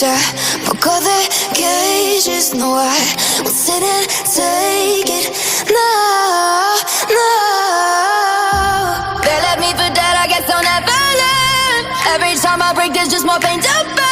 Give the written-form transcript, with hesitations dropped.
ya poco de cages. No, I won't sit and take it. No, no. They left me for dead, I guess I'll never learn. Every time I break, there's just more pain to burn.